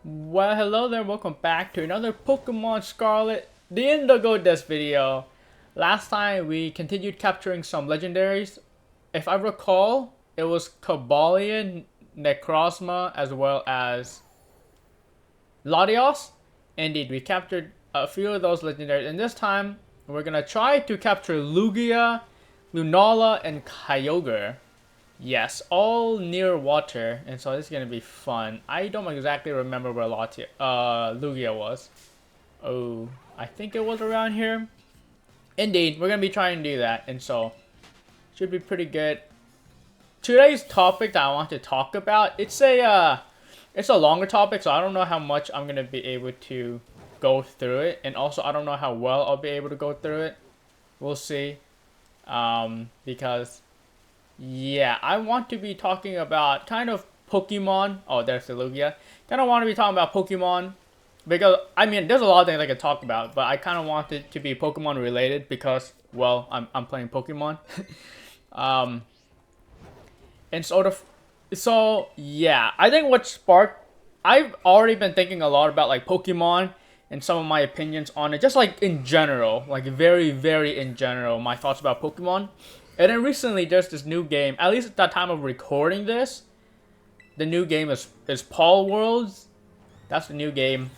Well, hello there, welcome back to another Pokemon Scarlet, the Indigo Disc video. Last time we continued capturing some legendaries. If I recall, it was Cobalion, Necrozma, as well as Latios. Indeed, we captured a few of those legendaries, and this time we're gonna try to capture Lugia, Lunala, and Kyogre. Yes, all near water, and so this is gonna be fun. I don't exactly remember where Lugia was. Oh, I think it was around here. Indeed, we're gonna be trying to do that, and so should be pretty good. Today's topic that I want to talk about, it's a longer topic, so I don't know how much I'm gonna be able to go through it, and also I don't know how well I'll be able to go through it. We'll see, because. Yeah, I want to be talking about kind of Pokemon. Oh, there's the Lugia. Kind of want to be talking about Pokemon because, I mean, there's a lot of things I could talk about, but I kind of want it to be Pokemon related because, well, I'm playing Pokemon. And sort of, so yeah, I think what sparked, I've already been thinking a lot about like Pokemon and some of my opinions on it, just like in general, like very, very in general, my thoughts about Pokemon. And then recently there's this new game, at least at the time of recording this, the new game is Palworlds. That's the new game.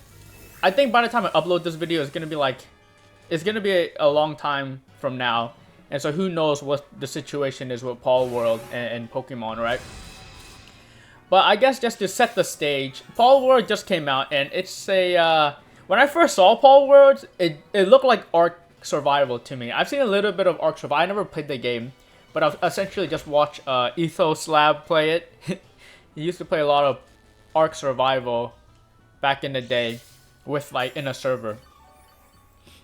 I think by the time I upload this video, it's gonna be a long time from now. And so who knows what the situation is with Palworld and Pokemon, right? But I guess just to set the stage, Palworld just came out, and it's a, when I first saw Palworld, it looked like Ark Survival to me. I've seen a little bit of Ark Survival. I never played the game, but I've essentially just watched Ethos Lab play it. He used to play a lot of Ark Survival back in the day with like in a server.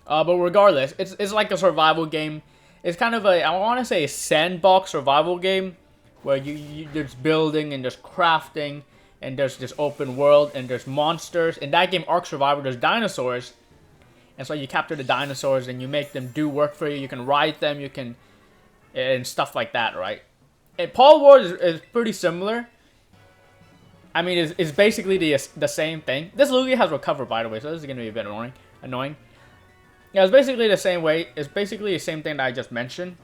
But regardless, it's like a survival game. It's kind of a, I want to say, a sandbox survival game where there's building and there's crafting and there's this open world and there's monsters. In that game, Ark Survival, there's dinosaurs. And so you capture the dinosaurs and you make them do work for you. You can ride them, you can, and stuff like that, right? And Palworld is pretty similar. I mean, it's basically the same thing. This Lugia has recovered, by the way, so this is going to be a bit annoying. Yeah, it's basically the same way. It's basically the same thing that I just mentioned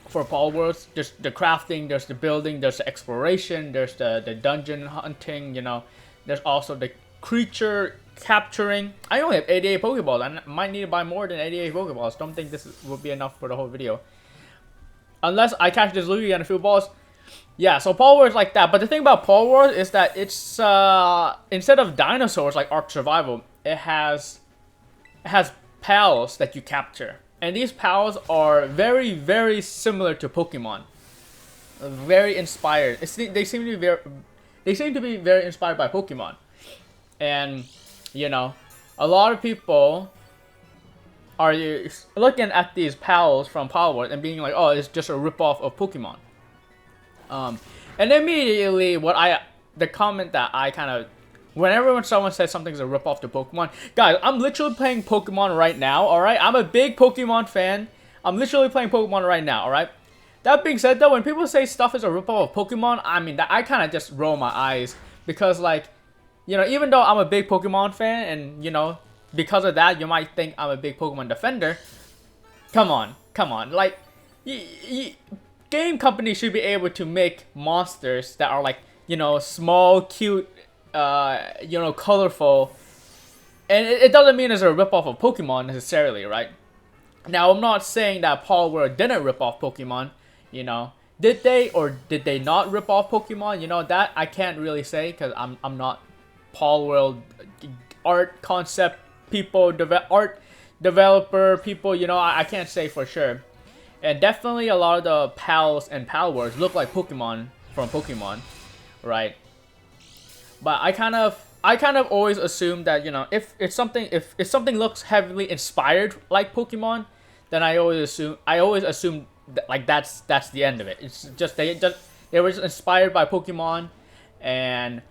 for Palworlds. There's the crafting, there's the building, there's the exploration, there's the dungeon hunting, you know. There's also the creature capturing. I only have 88 Pokeballs. I might need to buy more than 88 Pokeballs. Don't think this will be enough for the whole video. Unless I catch this Lugia and a few balls. Yeah, so Palworld is like that. But the thing about Palworld is that it's, instead of dinosaurs like Ark Survival, it has pals that you capture. And these pals are very, very similar to Pokemon. Very inspired. They seem to be very inspired by Pokemon. And, you know, a lot of people are looking at these pals from Palworld and being like, oh, it's just a ripoff of Pokemon. And immediately, the comment that I kind of, whenever someone says something's a ripoff to Pokemon, guys, I'm literally playing Pokemon right now, alright? I'm a big Pokemon fan. I'm literally playing Pokemon right now, alright? That being said, though, when people say stuff is a ripoff of Pokemon, I mean, I kind of just roll my eyes. Because, like, you know, even though I'm a big Pokemon fan, and, you know, because of that, you might think I'm a big Pokemon defender. Come on. Like, game companies should be able to make monsters that are, like, you know, small, cute, you know, colorful. And it doesn't mean it's a ripoff of Pokemon necessarily, right? Now, I'm not saying that Palworld didn't rip off Pokemon, you know. Did they or did they not rip off Pokemon? You know, that I can't really say because I'm not Palworld art concept people, art developer people, you know, I can't say for sure. And definitely a lot of the pals and Palworlds look like Pokemon from Pokemon, right? But I kind of always assume that, you know, if something looks heavily inspired like Pokemon, then I always assume that, like, that's the end of it. It's just they were just inspired by Pokemon, and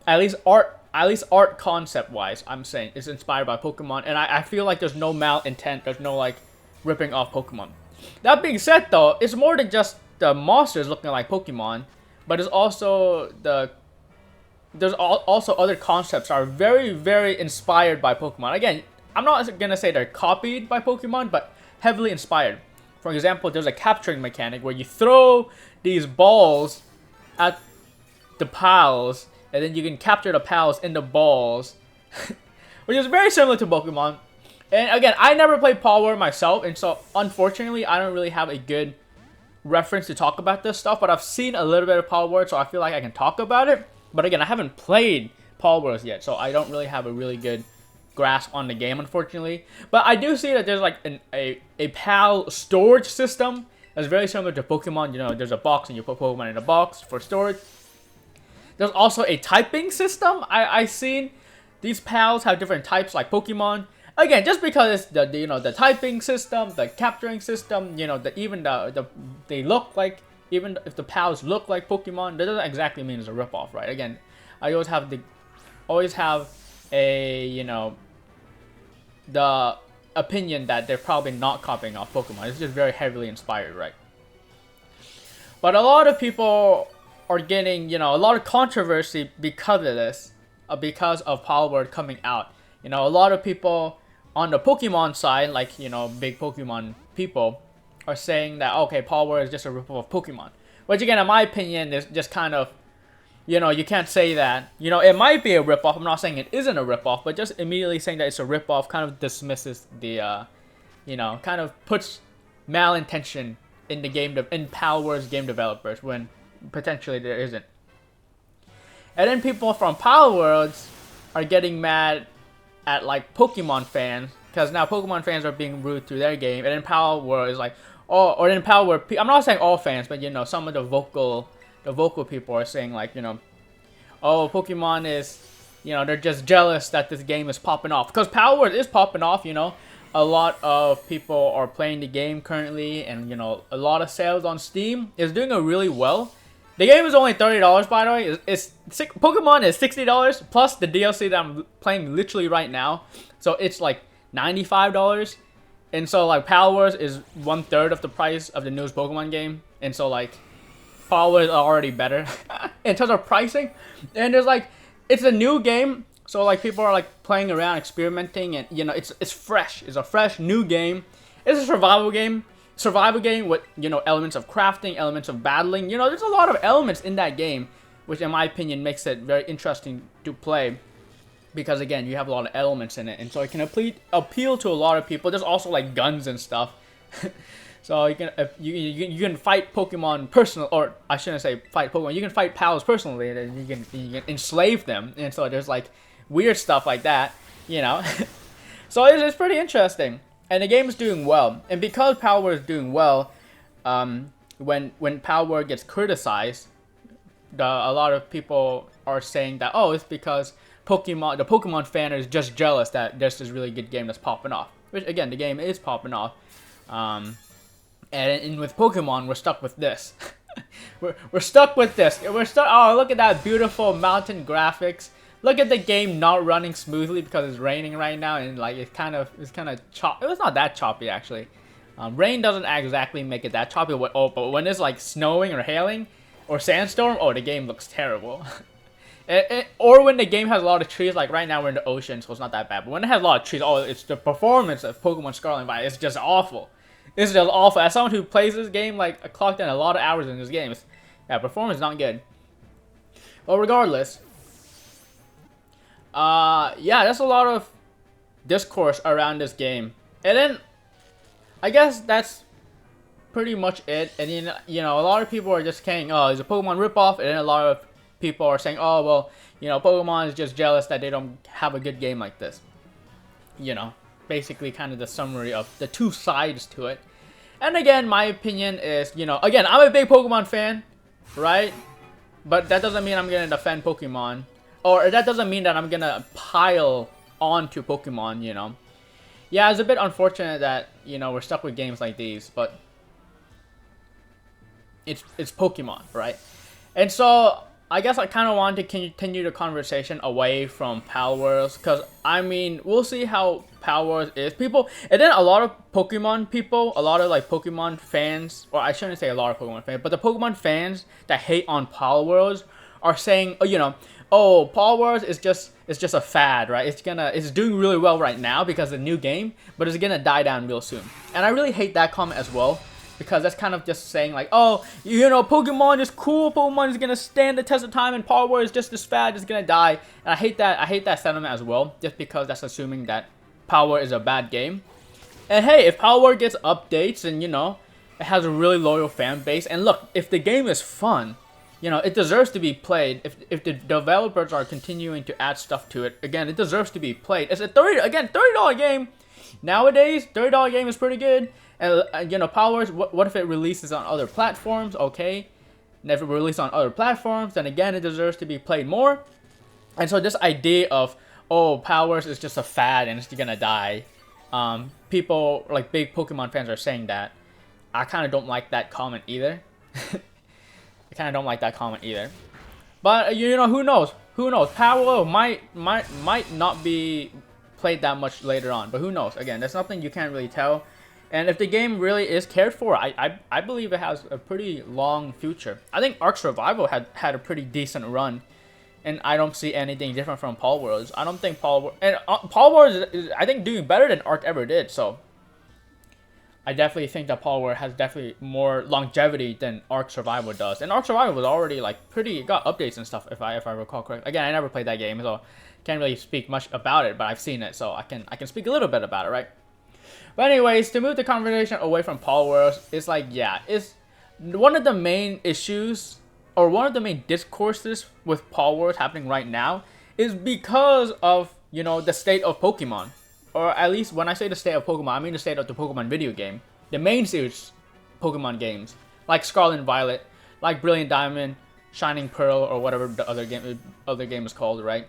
at least art concept wise, I'm saying it's inspired by Pokemon, and I feel like there's no malintent, there's no like ripping off Pokemon. That being said, though, it's more than just the monsters looking like Pokemon, but it's also the there's also other concepts that are very, very inspired by Pokemon. Again, I'm not gonna say they're copied by Pokemon, but heavily inspired. For example, there's a capturing mechanic where you throw these balls at the pals, and then you can capture the pals in the balls, which is very similar to Pokemon. And again, I never played Palworld myself, and so unfortunately, I don't really have a good reference to talk about this stuff. But I've seen a little bit of Palworld, so I feel like I can talk about it. But again, I haven't played Palworlds yet, so I don't really have a really good grasp on the game, unfortunately. But I do see that there's like a PAL storage system that's very similar to Pokemon. You know, there's a box and you put Pokemon in a box for storage. There's also a typing system. I've seen these PALs have different types like Pokemon. Again, just because it's the typing system, the capturing system, they look like, even if the PALs look like Pokemon, that doesn't exactly mean it's a ripoff, right? Again, I always have a the opinion that they're probably not copying off Pokemon. It's just very heavily inspired, right? But a lot of people are getting a lot of controversy because of this, because of Palworld coming out. A lot of people on the Pokemon side, like big Pokemon people, are saying that okay, Palworld is just a ripoff of Pokemon. Which again, in my opinion, is just kind of you can't say that. It might be a ripoff. I'm not saying it isn't a ripoff, but just immediately saying that it's a ripoff kind of dismisses the, kind of puts malintention in the game, in Palworld's game developers when potentially there isn't. And then people from Palworlds are getting mad at like Pokemon fans because now Pokemon fans are being rude to their game, and then Palworld is like, oh, or then Palworld. I'm not saying all fans, but some of the vocal people are saying like, oh, Pokemon is, they're just jealous that this game is popping off. Because Palworld is popping off, a lot of people are playing the game currently, and a lot of sales on Steam is doing really well. The game is only $30, by the way. Pokemon is $60 plus the DLC that I'm playing literally right now, so it's like $95. And so like Palworld is 1/3 of the price of the newest Pokemon game, and so like Palworld is already better in terms of pricing. And there's like, it's a new game, so like people are like playing around, experimenting, and it's fresh. It's a fresh new game. It's a survival game with elements of crafting, elements of battling. There's a lot of elements in that game, which in my opinion makes it very interesting to play, because again, you have a lot of elements in it, and so it can appeal to a lot of people. There's also like guns and stuff. So you can fight Pokemon personal, or I shouldn't say fight Pokemon. You can fight pals personally, and then you can enslave them. And so there's like weird stuff like that, So it's pretty interesting, and the game is doing well. And because Palworld is doing well, when Palworld gets criticized, a lot of people are saying that it's because the Pokemon fan is just jealous that there's this really good game that's popping off. Which again, the game is popping off. And with Pokemon, we're stuck with this. we're stuck with this. Oh, look at that beautiful mountain graphics. Look at the game not running smoothly because it's raining right now, and like it's kind of choppy. It was not that choppy actually. Rain doesn't exactly make it that choppy. But when it's like snowing or hailing or sandstorm, the game looks terrible. Or when the game has a lot of trees, like right now we're in the ocean, so it's not that bad. But when it has a lot of trees, it's the performance of Pokemon Scarlet and Violet. It's just awful. It's just awful. As someone who plays this game, like I clocked in a lot of hours in this game. Performance is not good. Well, regardless, there's a lot of discourse around this game, and then I guess that's pretty much it. And then a lot of people are just saying, oh, it's a Pokemon ripoff, and then a lot of people are saying, oh, well, Pokemon is just jealous that they don't have a good game like this. Basically kind of the summary of the two sides to it. And again, my opinion is, again, I'm a big Pokemon fan, right? But that doesn't mean I'm going to defend Pokemon. Or that doesn't mean that I'm going to pile onto Pokemon, Yeah, it's a bit unfortunate that, we're stuck with games like these, but it's Pokemon, right? And so I guess I kind of want to continue the conversation away from Palworlds, because I mean, we'll see how Palworlds is. And then a lot of Pokemon people, a lot of like Pokemon fans, or I shouldn't say a lot of Pokemon fans, but the Pokemon fans that hate on Palworlds are saying, oh, Palworlds is just a fad, right? It's doing really well right now because of the new game, but it's gonna die down real soon. And I really hate that comment as well, because that's kind of just saying like, oh, Pokemon is cool, Pokemon is gonna stand the test of time, and Palworlds is just this fad, it's gonna die. And I hate that sentiment as well, just because that's assuming that Palworlds is a bad game. And hey, if Palworlds gets updates and it has a really loyal fan base, and look, if the game is fun, it deserves to be played. If the developers are continuing to add stuff to it, again, it deserves to be played. It's a $30 game. Nowadays, $30 game is pretty good. And Palworlds, what if it releases on other platforms? Okay. And if it releases on other platforms, then again, it deserves to be played more. And so this idea of, oh, Palworlds is just a fad and it's gonna die. People, like big Pokemon fans, are saying that. I kind of don't like that comment either. I kind of don't like that comment either. But who knows? Who knows? Palworlds might not be played that much later on, but who knows? Again, that's something you can't really tell. And if the game really is cared for, I believe it has a pretty long future. I think Ark Survival had a pretty decent run, and I don't see anything different from Palworlds. I don't think Palworlds is, I think, doing better than Ark ever did. So I definitely think that Palworlds has definitely more longevity than Ark Survival does. And Ark Survival was already like got updates and stuff, if I recall correctly. Again, I never played that game, so can't really speak much about it, but I've seen it, so I can speak a little bit about it, right? But anyways, to move the conversation away from Palworlds, it's like, yeah, it's one of the main issues, or one of the main discourses with Palworlds happening right now is because of, the state of Pokemon. Or at least when I say the state of Pokemon, I mean the state of the Pokemon video game. The main series Pokemon games, like Scarlet and Violet, like Brilliant Diamond, Shining Pearl, or whatever the other game is called, right?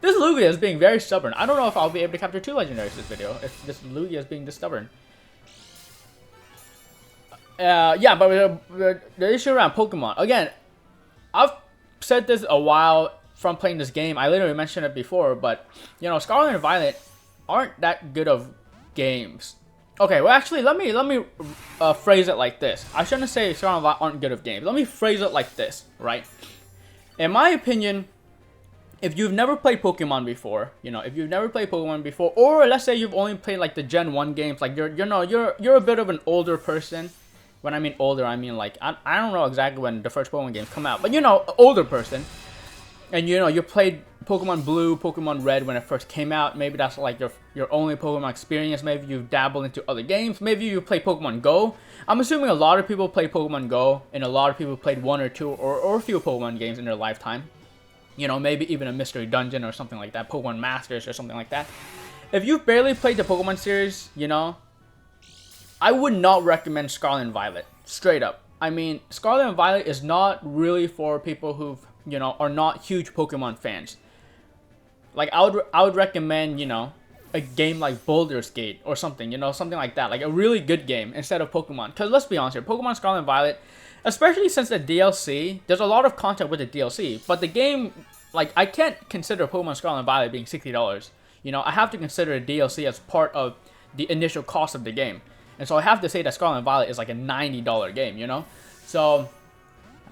This Lugia is being very stubborn. I don't know if I'll be able to capture 2 legendaries this video, if this Lugia is being this stubborn. Yeah, but the issue around Pokemon, again, I've said this a while from playing this game. I literally mentioned it before, but, Scarlet and Violet aren't that good of games. Okay, well, actually, let me phrase it like this. I shouldn't say Scarlet and Violet aren't good of games. Let me phrase it like this, right? In my opinion, if you've never played Pokemon before, or let's say you've only played like the Gen 1 games, like you're a bit of an older person. When I mean older, I mean like I don't know exactly when the first Pokemon games come out, but older person. And you played Pokemon Blue, Pokemon Red when it first came out. Maybe that's like your only Pokemon experience. Maybe you've dabbled into other games. Maybe you play Pokemon Go. I'm assuming a lot of people play Pokemon Go, and a lot of people played 1 or 2 or a few Pokemon games in their lifetime. Maybe even a Mystery Dungeon or something like that, Pokemon Masters or something like that. If you've barely played the Pokemon series, I would not recommend Scarlet and Violet. Straight up. I mean, Scarlet and Violet is not really for people who are not huge Pokemon fans. Like, I would recommend, a game like Baldur's Gate or something, something like that. Like a really good game instead of Pokemon. Because let's be honest here, Pokemon Scarlet and Violet, especially since the DLC, there's a lot of content with the DLC. But the game, like, I can't consider Pokemon Scarlet and Violet being $60. I have to consider the DLC as part of the initial cost of the game. And so I have to say that Scarlet and Violet is like a $90 game, So,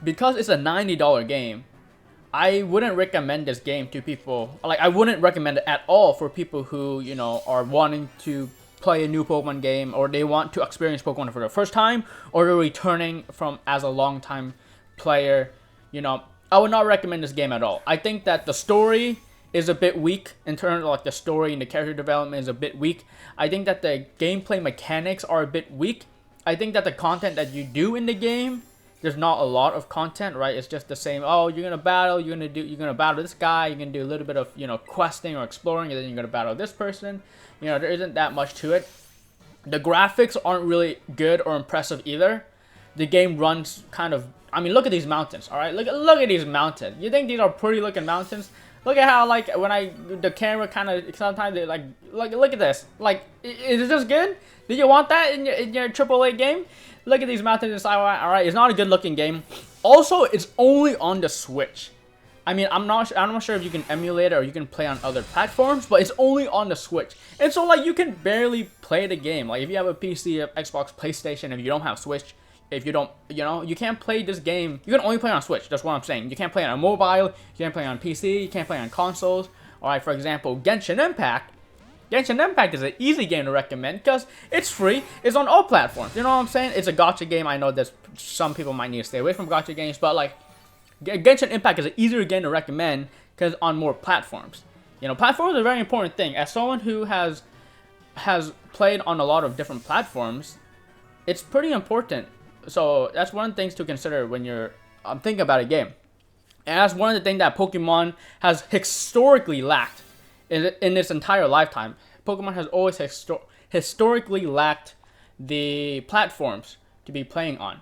because it's a $90 game, I wouldn't recommend this game to people. Like, I wouldn't recommend it at all for people who, are wanting to play a new Pokemon game, or they want to experience Pokemon for the first time, or they're returning from as a long time player. I would not recommend this game at all. I think that the story is a bit weak in terms of like the story, and the character development is a bit weak. I think that the gameplay mechanics are a bit weak. I think that the content that you do in the game, there's not a lot of content, right? It's just the same. Oh, you're gonna battle. You're gonna battle this guy. You're gonna do a little bit of questing or exploring, and then you're gonna battle this person. There isn't that much to it. The graphics aren't really good or impressive either. The game runs kind of. I mean, look at these mountains. All right, look at these mountains. You think these are pretty looking mountains? Look at how like when the camera kind of sometimes they like look at this. Like, is this good? Did you want that in your AAA game? Look at these mountains inside. All right, it's not a good looking game. Also, it's only on the Switch. I mean, I'm not sure if you can emulate it or you can play on other platforms, but it's only on the Switch. And so like you can barely play the game. Like if you have a PC, Xbox, PlayStation, if you don't have Switch, if you don't, you can't play this game. You can only play on Switch. That's what I'm saying. You can't play on mobile. You can't play on PC. You can't play on consoles. All right, for example, Genshin Impact. Genshin Impact is an easy game to recommend because it's free. It's on all platforms. You know what I'm saying? It's a gacha game. I know that some people might need to stay away from gacha games, but like Genshin Impact is an easier game to recommend because on more platforms. Platforms are a very important thing. As someone who has played on a lot of different platforms, it's pretty important. So that's one of the things to consider when you're thinking about a game. And that's one of the things that Pokemon has historically lacked in its entire lifetime. Pokemon has always historically lacked the platforms to be playing on.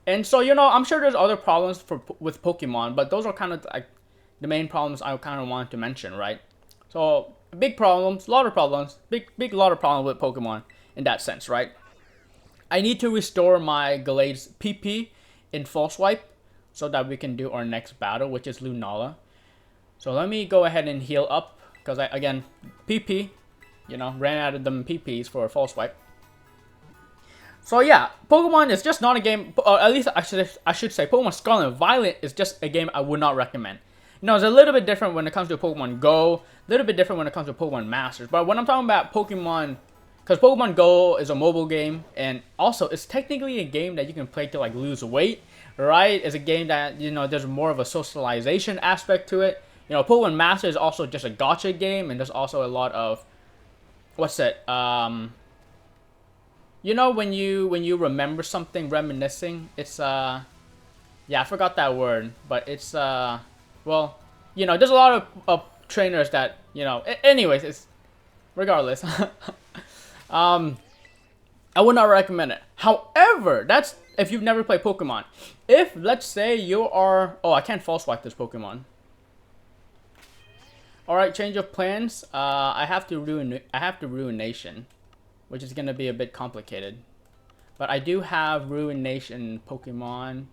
And so, I'm sure there's other problems with Pokemon, but those are kind of like the main problems I kind of wanted to mention, right? So, big problems, lot of problems, lot of problems with Pokemon in that sense, right? I need to restore my Gallade's PP in full swipe so that we can do our next battle, which is Lunala. So let me go ahead and heal up because again, PP, ran out of them PPs for a full swipe. So yeah, Pokemon is just not a game, at least I should say Pokemon Scarlet and Violet is just a game I would not recommend. It's a little bit different when it comes to Pokemon Go, a little bit different when it comes to Pokemon Masters. But when I'm talking about Pokemon, because Pokemon Go is a mobile game, and also it's technically a game that you can play to like lose weight, right? It's a game that, there's more of a socialization aspect to it. Pokemon Masters is also just a gacha game, and there's also a lot of, what's it, when you remember something, reminiscing, it's yeah, I forgot that word, but it's well, there's a lot of trainers that, anyways, it's regardless. I would not recommend it. However, that's if you've never played Pokemon. If let's say you are, I can't false swipe this Pokemon. All right, change of plans. I have to Ruination, which is gonna be a bit complicated. But I do have Ruination Pokemon.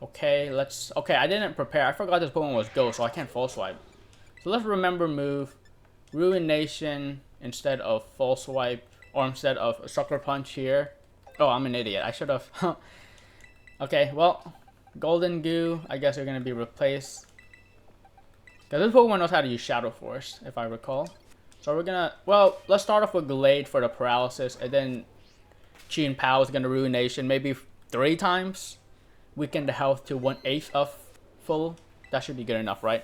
Okay, I didn't prepare. I forgot this Pokemon was Go, so I can't full swipe. So let's remember move Ruination instead of full swipe, or instead of Sucker Punch here. Oh, I'm an idiot. I should have. Okay, well, Golden Goo, I guess are gonna be replaced. Because this Pokemon knows how to use Shadow Force, if I recall. So we're gonna, let's start off with Gallade for the paralysis, and then Chi and Pow is gonna Ruination, maybe 3 times. Weaken the health to 1/8 of full. That should be good enough, right?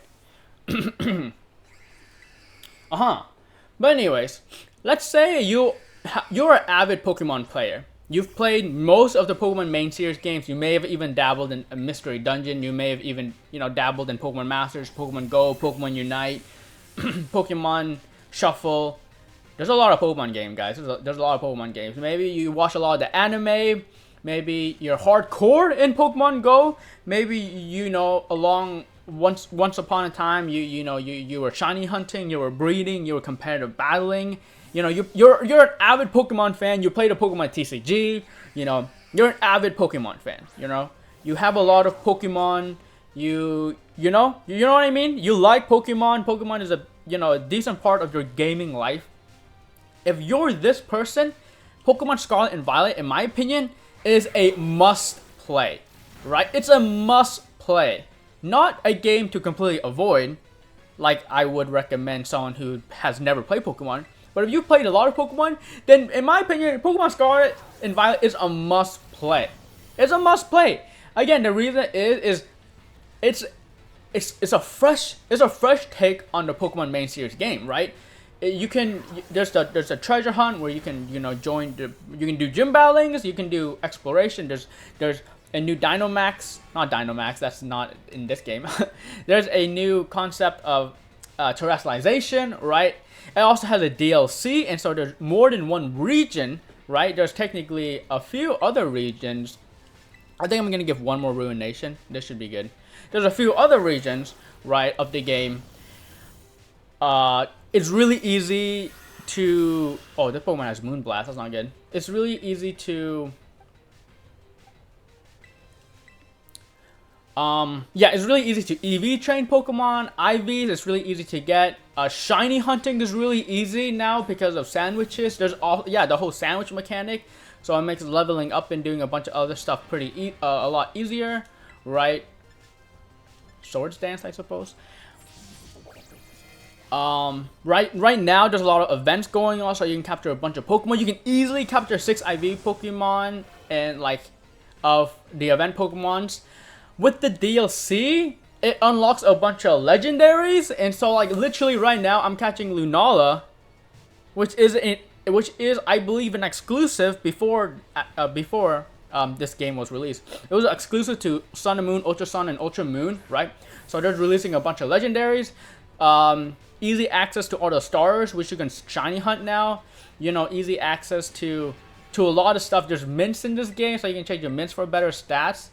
But anyways, let's say you're an avid Pokemon player. You've played most of the Pokemon main series games. You may have even dabbled in a Mystery Dungeon. You may have even, dabbled in Pokemon Masters, Pokemon Go, Pokemon Unite, Pokemon Shuffle. There's a lot of Pokemon games, guys. There's a lot of Pokemon games. Maybe you watch a lot of the anime. Maybe you're hardcore in Pokemon Go. Maybe once upon a time you were shiny hunting, you were breeding, you were competitive battling. You're an avid Pokemon fan. You played a Pokemon TCG. You're an avid Pokemon fan. You have a lot of Pokemon. You know what I mean. You like Pokemon. Pokemon is a decent part of your gaming life. If you're this person, Pokemon Scarlet and Violet, in my opinion, is a must play, right? It's a must play, not a game to completely avoid, like I would recommend someone who has never played Pokemon. But if you've played a lot of Pokemon, then in my opinion, Pokemon Scarlet and Violet is a must play. It's a must play. Again, the reason is it's a fresh take on the Pokemon main series game, right? There's a treasure hunt where you can you can do gym battlings, you can do exploration. There's a new Dynamax, not Dynamax, that's not in this game. There's a new concept of terrestrialization, right? It also has a DLC, and so there's more than one region, right? There's technically a few other regions. I think I'm gonna give one more Ruination. This should be good. There's a few other regions, right, of the game. It's really easy to... Oh, this Pokemon has Moonblast. That's not good. It's really easy to... Yeah, it's really easy to EV train Pokemon. IVs, it's really easy to get. Shiny hunting is really easy now because of sandwiches. There's all... Yeah, the whole sandwich mechanic. so it makes leveling up and doing a bunch of other stuff a lot easier, right? Swords dance, I suppose. Right now there's a lot of events going on, so you can capture a bunch of Pokemon. You can easily capture 6 IV Pokemon and like of the event Pokemons. With the DLC, it unlocks a bunch of legendaries, and so like literally right now I'm catching Lunala, which is I believe an exclusive before this game was released. It was exclusive to Sun and Moon, Ultra Sun, and Ultra Moon, right? So they're releasing a bunch of legendaries. Easy access to all the stars, which you can shiny hunt now. You know, easy access to a lot of stuff. There's mints in this game, so you can change your mints for better stats.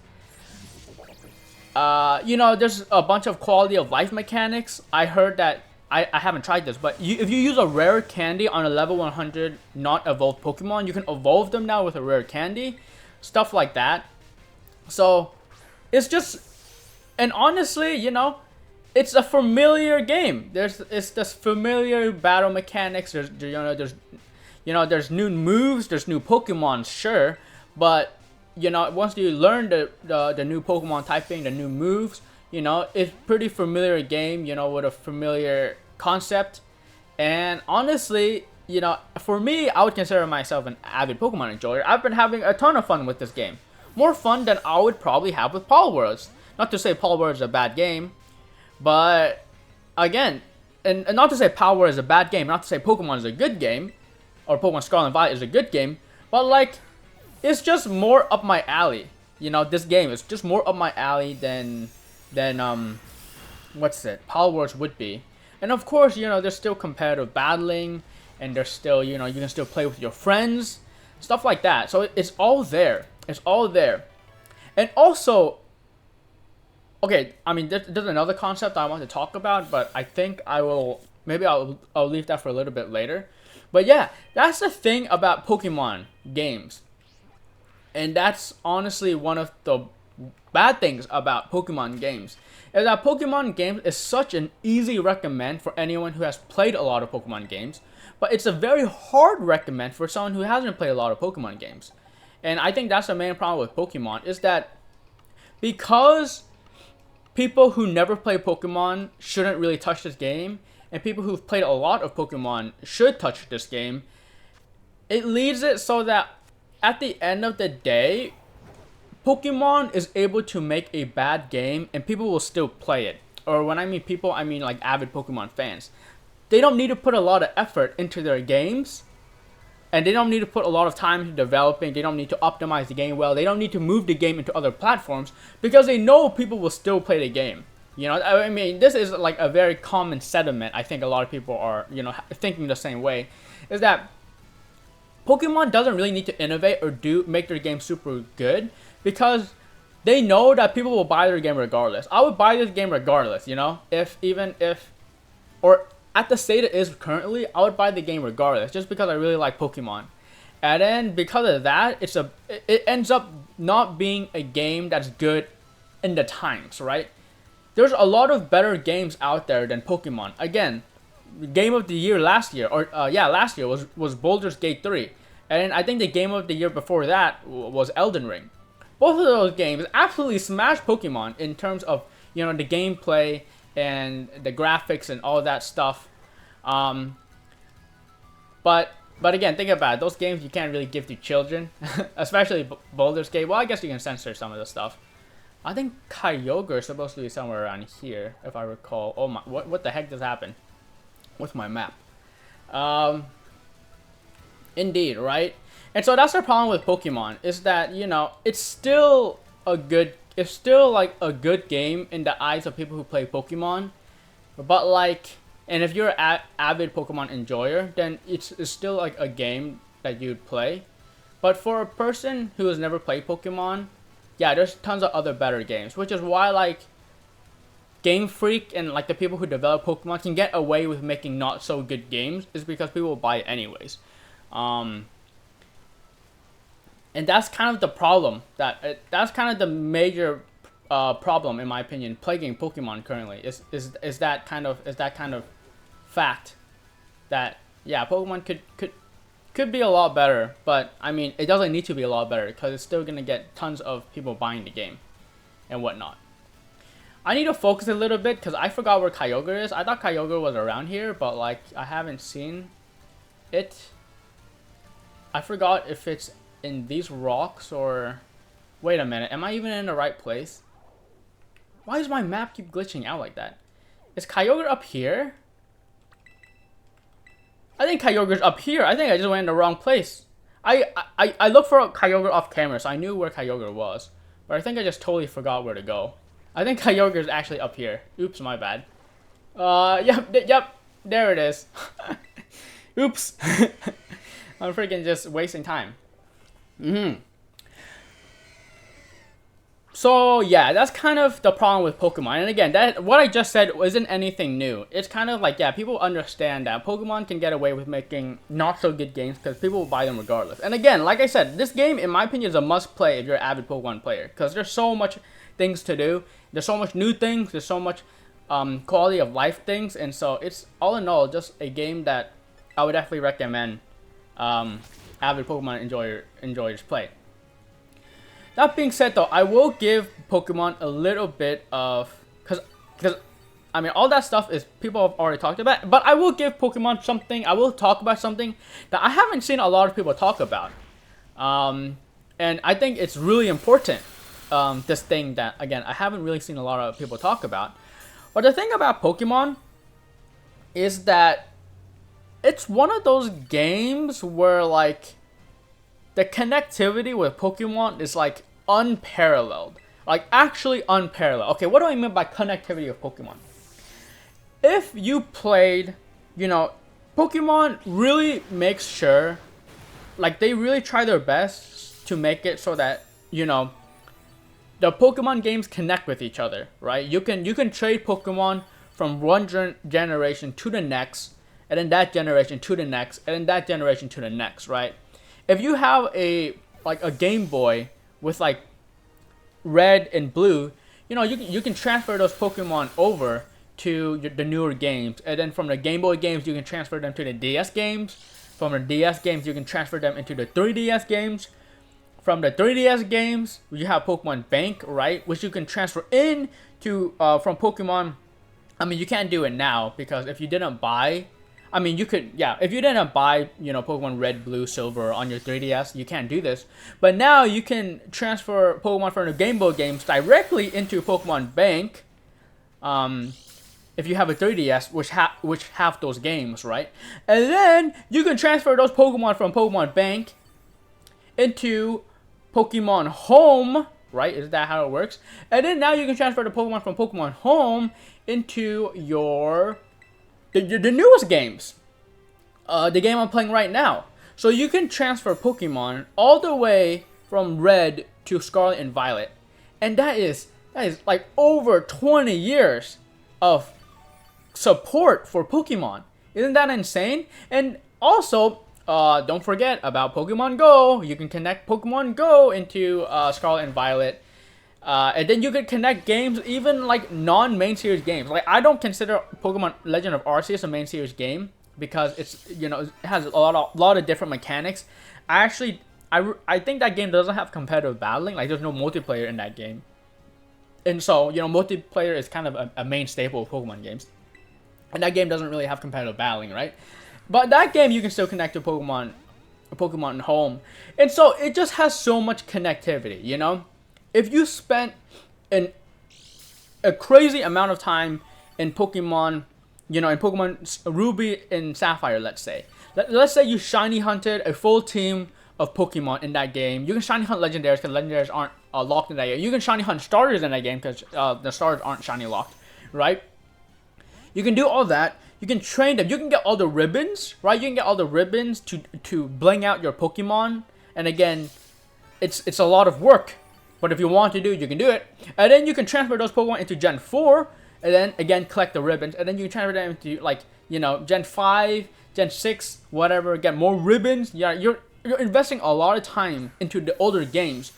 You know, there's a bunch of quality of life mechanics. I heard that, I haven't tried this, but if you use a rare candy on a level 100 not evolved Pokemon, you can evolve them now with a rare candy. Stuff like that. So, it's just, and honestly, you know, it's a familiar game. It's this familiar battle mechanics. There's new moves, there's new Pokemon, sure, but you know, once you learn the new Pokemon typing, the new moves, you know, it's pretty familiar game, you know, with a familiar concept. And honestly, you know, for me, I would consider myself an avid Pokemon enjoyer. I've been having a ton of fun with this game. More fun than I would probably have with Palworlds. Not to say Palworlds is a bad game, but again, and not to say Palworlds is a bad game, not to say Pokemon is a good game, or Pokemon Scarlet and Violet is a good game, but like, it's just more up my alley. You know, this game is just more up my alley than what's it, Palworlds would be. And of course, you know, there's still competitive battling, and there's still, you know, you can still play with your friends, stuff like that. So it's all there. It's all there. And also, okay, I mean, there's another concept I want to talk about, but I think I'll leave that for a little bit later. But yeah, that's the thing about Pokemon games. And that's honestly one of the bad things about Pokemon games. Is that Pokemon games is such an easy recommend for anyone who has played a lot of Pokemon games. But it's a very hard recommend for someone who hasn't played a lot of Pokemon games. And I think that's the main problem with Pokemon, is that because people who never play Pokemon shouldn't really touch this game, and people who've played a lot of Pokemon should touch this game, it leaves it so that at the end of the day, Pokemon is able to make a bad game and people will still play it. Or when I mean people, I mean like avid Pokemon fans. They don't need to put a lot of effort into their games, and they don't need to put a lot of time into developing. They don't need to optimize the game well. They don't need to move the game into other platforms, because they know people will still play the game. You know, I mean, this is like a very common sentiment. I think a lot of people are, you know, thinking the same way, is that Pokemon doesn't really need to innovate or make their game super good, because they know that people will buy their game regardless. I would buy this game regardless, you know, or at the state it is currently, I would buy the game regardless, just because I really like Pokemon. And then because of that, it ends up not being a game that's good in the times, right? There's a lot of better games out there than Pokemon. Again, Game of the Year last year, last year was Baldur's Gate 3. And I think the Game of the Year before that was Elden Ring. Both of those games absolutely smashed Pokemon in terms of, you know, the gameplay and the graphics and all that stuff. But again, think about it. Those games you can't really give to children, especially Baldur's Gate. Well, I guess you can censor some of the stuff. I think Kyogre is supposed to be somewhere around here, if I recall. Oh my, what the heck just happened with my map? Indeed, right? And so that's the problem with Pokemon, is that, you know, it's still like a good game in the eyes of people who play Pokemon. But like, and if you're an avid Pokemon enjoyer, then it's still like a game that you'd play. But for a person who has never played Pokemon, yeah, there's tons of other better games, which is why like Game Freak and like the people who develop Pokemon can get away with making not so good games, is because people will buy it anyways. And that's kind of the problem. That's kind of the major problem, in my opinion, plaguing Pokemon currently. Is that kind of fact that, yeah, Pokemon could could be a lot better, but I mean, it doesn't need to be a lot better because it's still gonna get tons of people buying the game and whatnot. I need to focus a little bit because I forgot where Kyogre is. I thought Kyogre was around here, but like I haven't seen it. I forgot if it's in these rocks or... Wait a minute, am I even in the right place? Why does my map keep glitching out like that? Is Kyogre up here? I think Kyogre's up here. I think I just went in the wrong place. I looked for Kyogre off camera, so I knew where Kyogre was. But I think I just totally forgot where to go. I think Kyogre is actually up here. Oops, my bad. Yep, there it is. Oops. I'm freaking just wasting time. So yeah, that's kind of the problem with Pokemon. And again, that what I just said isn't anything new. It's kind of like, yeah, people understand that Pokemon can get away with making not so good games because people will buy them regardless. And again, like I said, this game, in my opinion, is a must play if you're an avid Pokemon player because there's so much things to do. There's so much new things. There's so much quality of life things. And so it's all in all just a game that I would definitely recommend avid Pokemon enjoyers play. That being said, though, I will give Pokemon a little bit of... Because I mean, all that stuff is people have already talked about. But I will give Pokemon something. I will talk about something that I haven't seen a lot of people talk about. And I think it's really important. This thing that, again, I haven't really seen a lot of people talk about. But the thing about Pokemon is that it's one of those games where, like, the connectivity with Pokemon is like unparalleled. Like actually unparalleled. Okay, what do I mean by connectivity with Pokemon? If you played, you know, Pokemon really makes sure, like they really try their best to make it so that, you know, the Pokemon games connect with each other, right? You can trade Pokemon from one generation to the next, and then that generation to the next, and then that generation to the next, right? If you have a Game Boy with like red and blue, you know, you can transfer those Pokemon over to the newer games, and then from the Game Boy games you can transfer them to the DS games. From the DS games you can transfer them into the 3DS games. From the 3DS games you have Pokemon Bank, right, which you can transfer in to from Pokemon. I mean, you can't do it now because if you didn't buy, I mean, you could, yeah, if you didn't buy, you know, Pokemon Red, Blue, Silver on your 3DS, you can't do this. But now you can transfer Pokemon from the Game Boy games directly into Pokemon Bank. If you have a 3DS, which have those games, right? And then you can transfer those Pokemon from Pokemon Bank into Pokemon Home, right? Is that how it works? And then now you can transfer the Pokemon from Pokemon Home into your... The newest games, the game I'm playing right now. So you can transfer Pokemon all the way from Red to Scarlet and Violet, and that is like over 20 years of support for Pokemon. Isn't that insane? And also, don't forget about Pokemon Go. You can connect Pokemon Go into Scarlet and Violet. And then you could connect games, even like non-main series games. Like I don't consider Pokemon Legend of Arceus a main series game because it's, you know, it has a lot of different mechanics. I think that game doesn't have competitive battling. Like there's no multiplayer in that game, and so, you know, multiplayer is kind of a main staple of Pokemon games. And that game doesn't really have competitive battling, right? But that game you can still connect to Pokemon Home, and so it just has so much connectivity, you know. If you spent a crazy amount of time in Pokemon, you know, in Pokemon Ruby and Sapphire, let's say. Let's say you shiny hunted a full team of Pokemon in that game. You can shiny hunt legendaries because legendaries aren't locked in that game. You can shiny hunt starters in that game because the starters aren't shiny locked, right? You can do all that. You can train them. You can get all the ribbons, right? You can get all the ribbons to bling out your Pokemon. And again, it's a lot of work. But if you want to do it, you can do it. And then you can transfer those Pokemon into Gen 4. And then, again, collect the ribbons. And then you can transfer them into, like, you know, Gen 5, Gen 6, whatever. Get more ribbons. Yeah, you're investing a lot of time into the older games.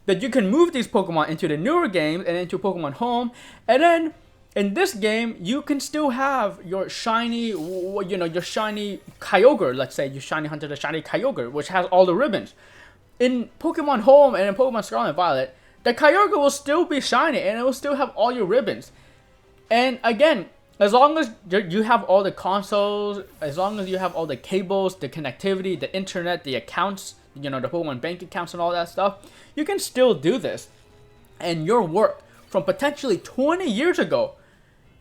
That you can move these Pokemon into the newer games and into Pokemon Home. And then in this game, you can still have your shiny, your shiny Kyogre. Let's say you shiny hunted a shiny Kyogre, which has all the ribbons. In Pokemon Home and in Pokemon Scarlet and Violet, the Kyogre will still be shiny and it will still have all your ribbons. And again, as long as you have all the consoles, as long as you have all the cables, the connectivity, the internet, the accounts, the Pokemon bank accounts and all that stuff, you can still do this. And your work from potentially 20 years ago,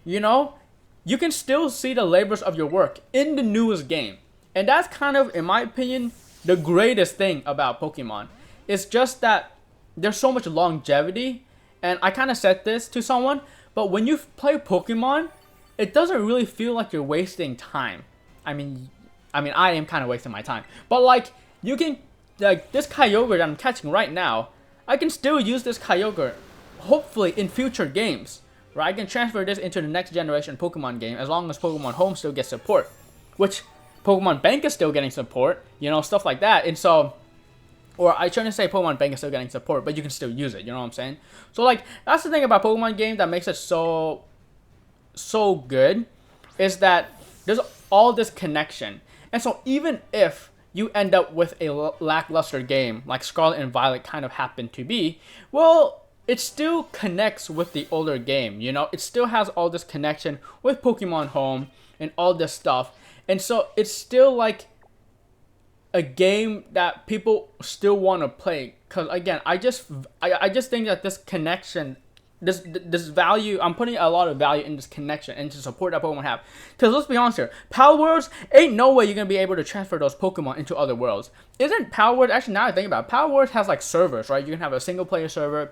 you can still see the labors of your work in the newest game. And that's kind of, in my opinion, the greatest thing about Pokemon. It's just that there's so much longevity. And I kind of said this to someone, but when you play Pokemon, it doesn't really feel like you're wasting time. I mean, I am kind of wasting my time. But like, you can, like this Kyogre that I'm catching right now, I can still use this Kyogre, hopefully in future games. Right? I can transfer this into the next generation Pokemon game as long as Pokemon Home still gets support. Which Pokemon Bank is still getting support, stuff like that. And so, or I shouldn't say Pokemon Bank is still getting support, but you can still use it, you know what I'm saying? So like, that's the thing about Pokemon game that makes it so good, is that there's all this connection. And so even if you end up with a lackluster game like Scarlet and Violet kind of happened to be, well, it still connects with the older game, It still has all this connection with Pokemon Home and all this stuff. And so it's still like a game that people still want to play. Because again, I just think that this connection, this value, I'm putting a lot of value in this connection and to support that Pokemon have. Because let's be honest here, Palworlds, ain't no way you're going to be able to transfer those Pokemon into other worlds. Isn't Palworlds, actually now I think about it, Palworlds has like servers, right? You can have a single player server.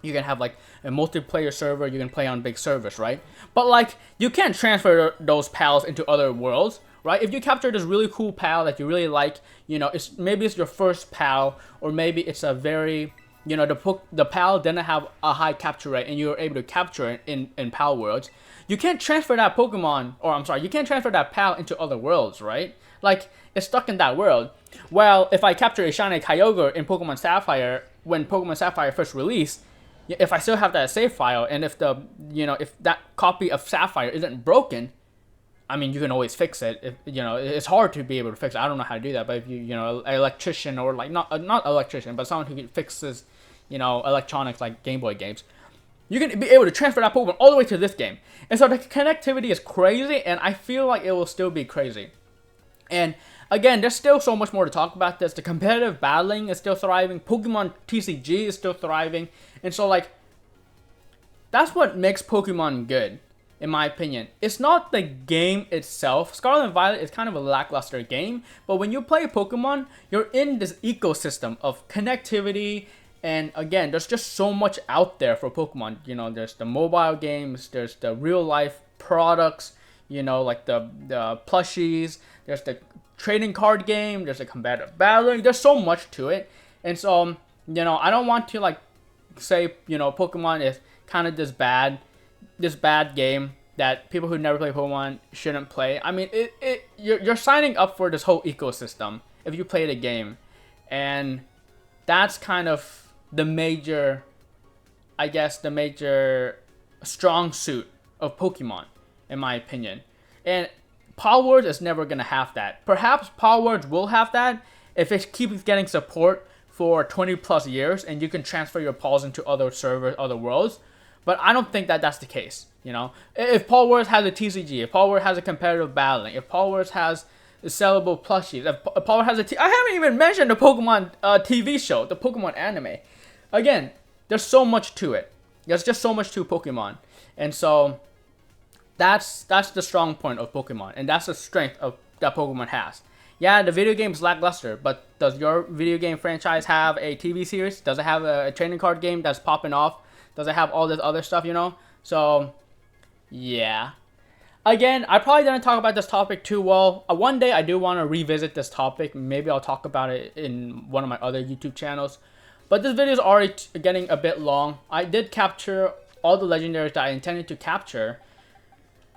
You can have like a multiplayer server. You can play on big servers, right? But like, you can't transfer those pals into other worlds, right? If you capture this really cool pal that you really like, maybe it's your first pal, or maybe it's a very, the pal didn't have a high capture rate and you were able to capture it in Palworlds. You can't transfer that Pokemon, or I'm sorry, you can't transfer that pal into other worlds, right? Like, it's stuck in that world. Well, if I capture a shiny Kyogre in Pokemon Sapphire, when Pokemon Sapphire first released, if I still have that save file, and if if that copy of Sapphire isn't broken, I mean, you can always fix it. If, it's hard to be able to fix it. I don't know how to do that, but if an electrician, or like not electrician, but someone who fixes, electronics like Game Boy games, you can be able to transfer that Pokemon all the way to this game. And so the connectivity is crazy, and I feel like it will still be crazy. And again, there's still so much more to talk about this. The competitive battling is still thriving. Pokemon TCG is still thriving. And so, like, that's what makes Pokemon good, in my opinion. It's not the game itself. Scarlet and Violet is kind of a lackluster game. But when you play Pokemon, you're in this ecosystem of connectivity. And again, there's just so much out there for Pokemon. There's the mobile games. There's the real-life products. Like the plushies. There's the trading card game. There's the competitive battling. There's so much to it. And so, I don't want to, like, say, Pokemon is kind of this bad game that people who never play Pokemon shouldn't play. I mean, you're signing up for this whole ecosystem if you play the game. And that's kind of the major, I guess, the major strong suit of Pokemon, in my opinion. And Palworlds is never going to have that. Perhaps Palworlds will have that if it keeps getting support for 20 plus years and you can transfer your Pals into other servers, other worlds. But I don't think that that's the case, If Palworlds has a TCG, if Palworlds has a competitive battling, if Palworlds has sellable plushies, if Palworlds has I haven't even mentioned the Pokemon TV show, the Pokemon anime. Again, there's so much to it. There's just so much to Pokemon. And so that's the strong point of Pokemon, and that's the strength of that Pokemon has. Yeah, the video game is lackluster, but does your video game franchise have a TV series? Does it have a trading card game that's popping off? Does it have all this other stuff, So, yeah. Again, I probably didn't talk about this topic too well. One day I do want to revisit this topic. Maybe I'll talk about it in one of my other YouTube channels. But this video is already getting a bit long. I did capture all the legendaries that I intended to capture.